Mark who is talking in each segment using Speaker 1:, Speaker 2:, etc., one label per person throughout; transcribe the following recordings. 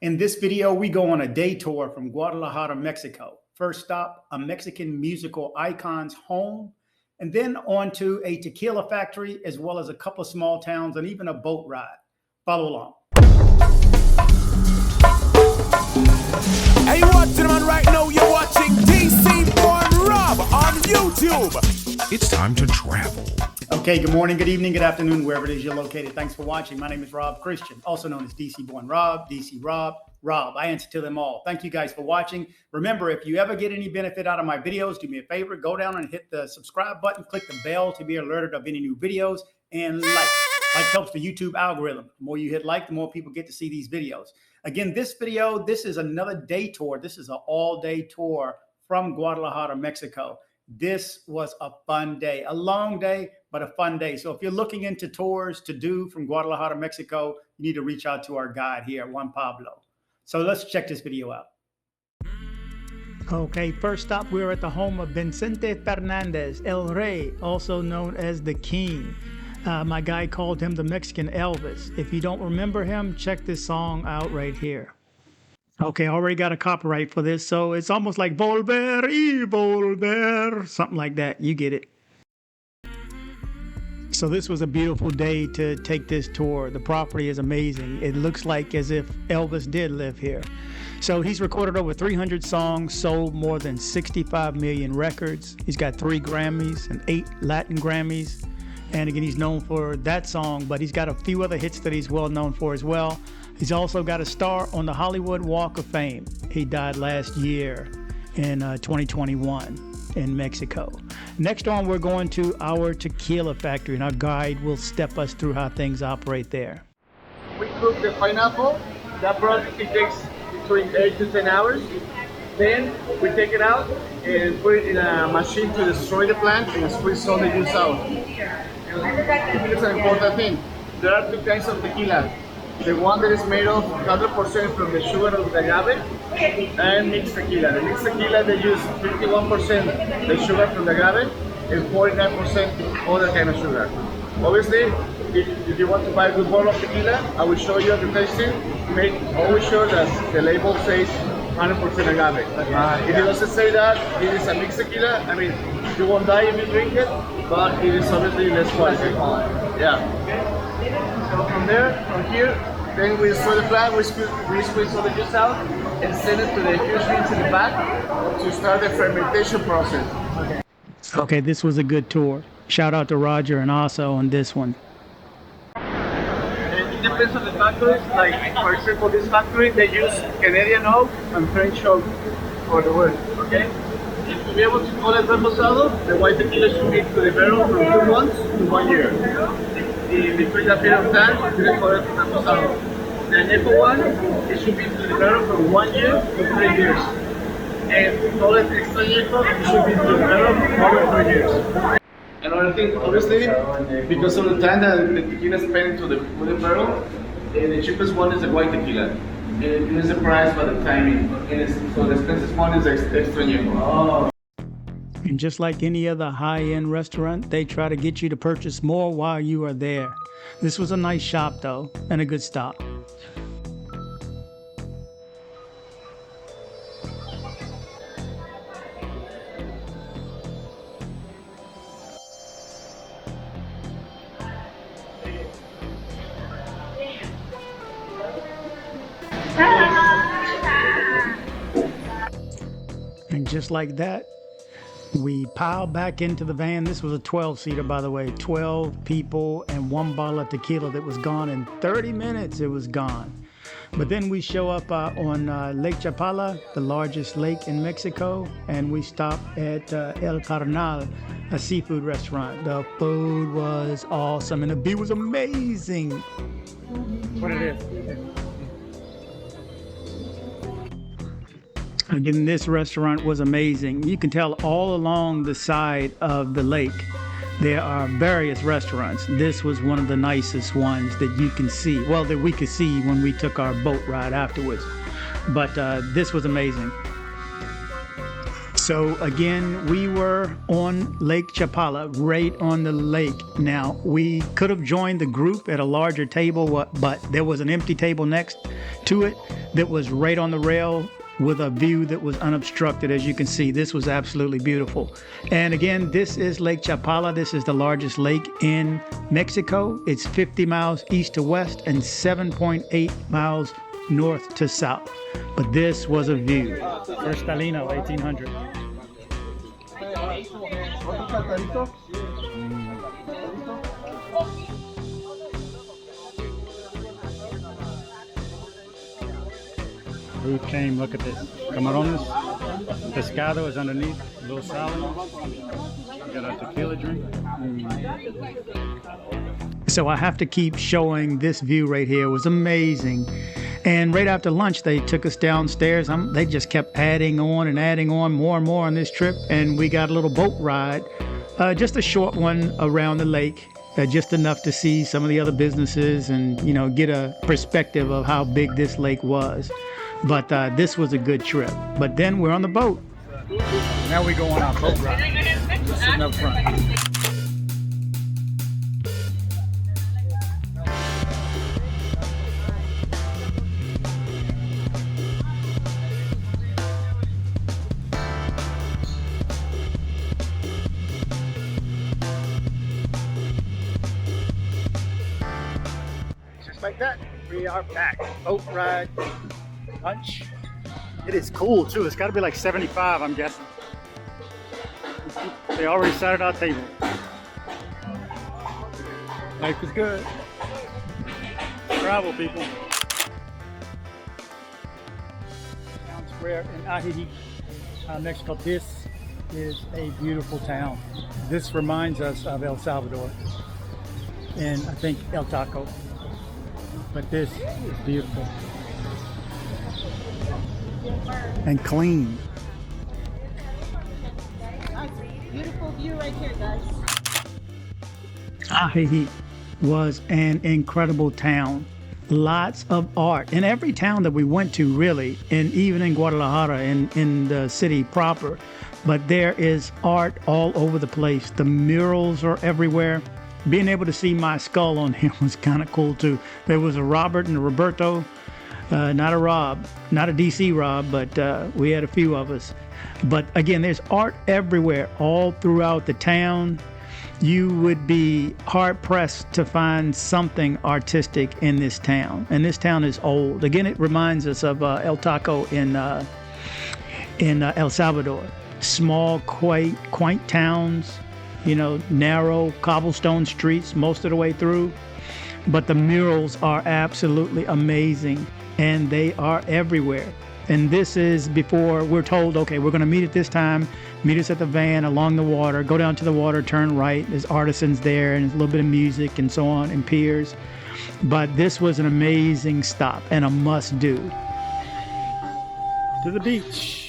Speaker 1: In this video, we go on a day tour from Guadalajara, Mexico. First stop, a Mexican musical icon's home, and then on to a tequila factory, as well as a couple of small towns and even a boat ride. Follow along.
Speaker 2: Hey, you watching, man? Right now, you're watching dcbornrob on YouTube.
Speaker 3: It's time to travel.
Speaker 1: Okay, good morning, good evening, good afternoon, wherever it is you're located. Thanks for watching. My name is Rob Christian, also known as DC Born Rob, DC Rob, Rob. I answer to them all. Thank you guys for watching. Remember, if you ever get any benefit out of my videos, do me a favor, go down and hit the subscribe button, click the bell to be alerted of any new videos, and like. Like helps the YouTube algorithm. The more you hit like, the more people get to see these videos. Again, this video, this is another day tour. This is an all-day tour from Guadalajara, Mexico. This was a fun day, a long day, but a fun day. So if you're looking into tours to do from Guadalajara, Mexico, you need to reach out to our guide here, Juan Pablo. So let's check this video out. Okay, first stop, we're at the home of Vicente Fernandez, El Rey, also known as the King. My guy called him the Mexican Elvis. If you don't remember him, check this song out right here. Okay, already got a copyright for this, so it's almost like Volver y Volver, something like that. You get it. So this was a beautiful day to take this tour. The property is amazing. It looks like as if Elvis did live here. So he's recorded over 300 songs, sold more than 65 million records. He's got 3 Grammys and 8 Latin Grammys. And again, he's known for that song, but he's got a few other hits that he's well known for as well. He's also got a star on the Hollywood Walk of Fame. He died last year in 2021 in Mexico. Next on, we're going to our tequila factory, and our guide will step us through how things operate there.
Speaker 4: We cook the pineapple. That process takes between 8 to 10 hours. Then we take it out and put it in a machine to destroy the plant and squeeze all the juice out. It's an important thing. There are 2 kinds of tequila. The one that is made of 100% from the sugar of the agave and mixed tequila. The mixed tequila, they use 51% the sugar from the agave and 49% other kind of sugar. Obviously, if you want to buy a good bottle of tequila, I will show you at the tasting. Make always sure that the label says 100% agave. If it doesn't say that, it is a mixed tequila. I mean, you won't die if you drink it, but it is obviously less quality. Yeah. So from here, then we destroy the plant, we squeeze all the juice out and send it to the huge beans in the back to start the fermentation process.
Speaker 1: Okay, this was a good tour. Shout out to Roger and Asa on this one.
Speaker 4: It depends on the factories. Like, for example, this factory, they use Canadian oak and French oak for the wood, okay? To be able to call it reposado, the white tequila should be to the barrel from 2 months to 1 year. In between that period of time, you can call it reposado. The añejo one, it should be to the barrel from 1 year to 3 years. And to call it extra añejo, it should be to the barrel over 3 years. Another thing, obviously, because of the time that the tequila is spent into the wooden barrel, the cheapest one is the white tequila. It is the price by the timing. So the expensive one is extra añejo.
Speaker 1: And just like any other high-end restaurant, they try to get you to purchase more while you are there. This was a nice shop, though, and a good stop. And just like that, we piled back into the van. This was a 12-seater, by the way. 12 people and 1 bottle of tequila that was gone in 30 minutes. It was gone. But then we show up on Lake Chapala, the largest lake in Mexico, and we stop at El Carnal, a seafood restaurant. The food was awesome, and the view was amazing. What it is? Again, this restaurant was amazing. You can tell all along the side of the lake, there are various restaurants. This was one of the nicest ones that you can see. Well, that we could see when we took our boat ride afterwards. But this was amazing. So again, we were on Lake Chapala, right on the lake. Now, we could have joined the group at a larger table, but there was an empty table next to it. that was right on the rail with a view that was unobstructed. As you can see, this was absolutely beautiful. And again, this is Lake Chapala. This is the largest lake in Mexico. It's 50 miles east to west and 7.8 miles north to south. But this was a view. Cristalino, 1800. Food came, look at this. Camarones, pescado is underneath, a little salad. We got our tequila drink. So I have to keep showing this view right here. It was amazing. And right after lunch, they took us downstairs. They just kept adding on and adding on more and more on this trip. And we got a little boat ride, just a short one around the lake, just enough to see some of the other businesses and, you know, get a perspective of how big this lake was. But this was a good trip. But then we're on the boat. Now we go on our boat ride. Just sitting up front. Just like that, we are back. Boat ride. Lunch. It is cool too. It's got to be like 75, I'm guessing. They already sat at our table. Life is good. Travel, people. Town Square in Ajijic, Mexico. This is a beautiful town. This reminds us of El Salvador and I think El Taco. But this is beautiful. And clean.
Speaker 3: Beautiful view right here, guys.
Speaker 1: Ajijic was an incredible town. Lots of art in every town that we went to, really, and even in Guadalajara, in the city proper. But there is art all over the place. The murals are everywhere. Being able to see my skull on here was kind of cool too. There was a Robert and a Roberto. Not a Rob, not a DC Rob, but we had a few of us. But again, there's art everywhere, all throughout the town. You would be hard pressed to find something artistic in this town. And this town is old. Again, it reminds us of El Taco in El Salvador. Small, quaint towns, you know, narrow cobblestone streets most of the way through. But the murals are absolutely amazing. And they are everywhere. And this is before we're told, okay, we're going to meet at this time, meet us at the van along the water, go down to the water, turn right. There's artisans there and a little bit of music and so on and piers. But this was an amazing stop and a must do. To the beach.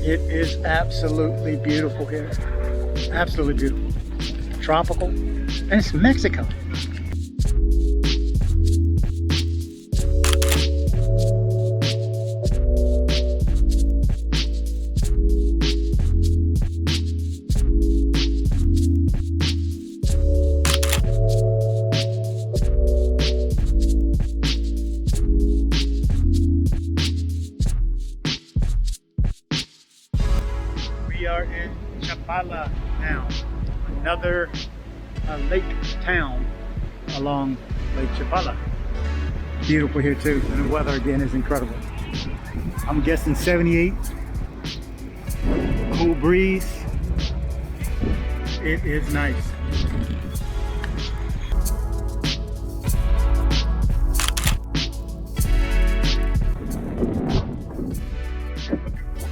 Speaker 1: It is absolutely beautiful here. Absolutely beautiful. Tropical. And it's Mexico. We are in Chapala now, another lake town along Lake Chapala. Beautiful here too, and the weather again is incredible. I'm guessing 78, cool breeze. It is nice.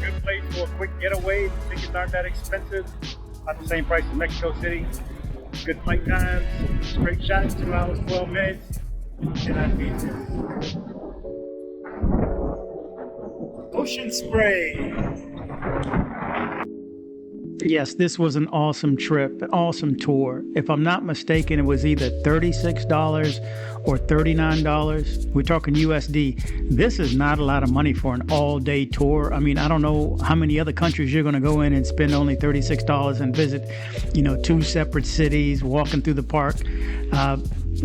Speaker 1: Good place for a quick getaway. The tickets aren't that expensive. About the same price as Mexico City. Good flight times. Straight shot, 2 hours, 12 minutes. And I'd be there. Ocean spray. Yes, this was an awesome trip, an awesome tour. If I'm not mistaken, it was either $36 or $39. We're talking USD. This is not a lot of money for an all-day tour. I mean, I don't know how many other countries you're going to go in and spend only $36 and visit, 2 separate cities, walking through the park,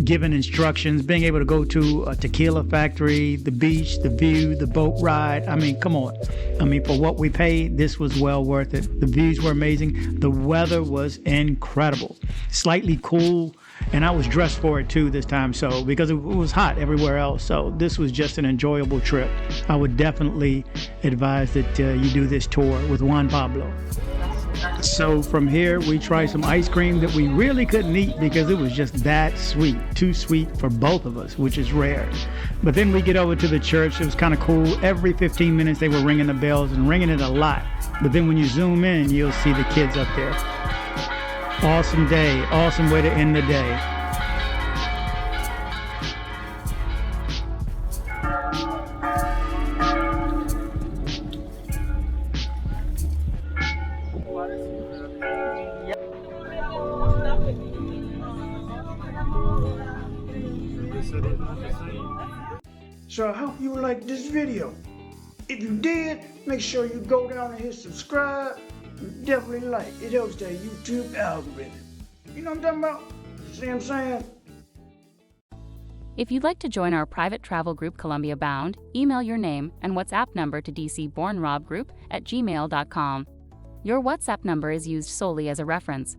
Speaker 1: giving instructions, being able to go to a tequila factory, the beach, the view, the boat ride. I mean, come on. I mean, for what we paid, this was well worth it. The views were amazing. The weather was incredible. Slightly cool, and I was dressed for it too this time, so because it was hot everywhere else. So this was just an enjoyable trip. I would definitely advise that you do this tour with Juan Pablo. So from here, we tried some ice cream that we really couldn't eat because it was just that sweet, too sweet for both of us, which is rare. But then we get over to the church. It was kind of cool. Every 15 minutes, they were ringing the bells and ringing it a lot. But then when you zoom in, you'll see the kids up there. Awesome day, awesome way to end the day.
Speaker 5: So I hope you liked this video. If you did, make sure you go down and hit subscribe. And definitely like. It helps that YouTube algorithm. You know what I'm talking about? See what I'm saying?
Speaker 6: If you'd like to join our private travel group Columbia Bound, email your name and WhatsApp number to dcbornrob@gmail.com. Your WhatsApp number is used solely as a reference.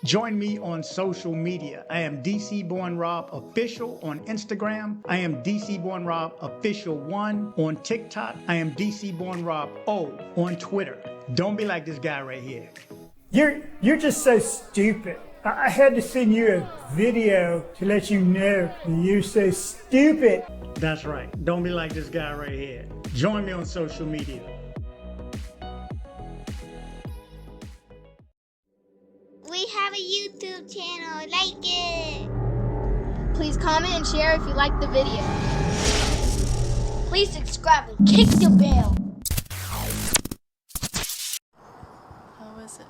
Speaker 1: Join me on social media. I am dcbornrob official on Instagram. I am dcbornrob official 1 on TikTok. I am dcbornrob O on Twitter. Don't be like this guy right here.
Speaker 5: You're just so stupid. I had to send you a video to let you know that you're so stupid.
Speaker 1: That's right. Don't be like this guy right here. Join me on social media.
Speaker 7: We have a YouTube channel, like it!
Speaker 8: Please comment and share if you like the video. Please subscribe and kick the bell.
Speaker 9: How is it?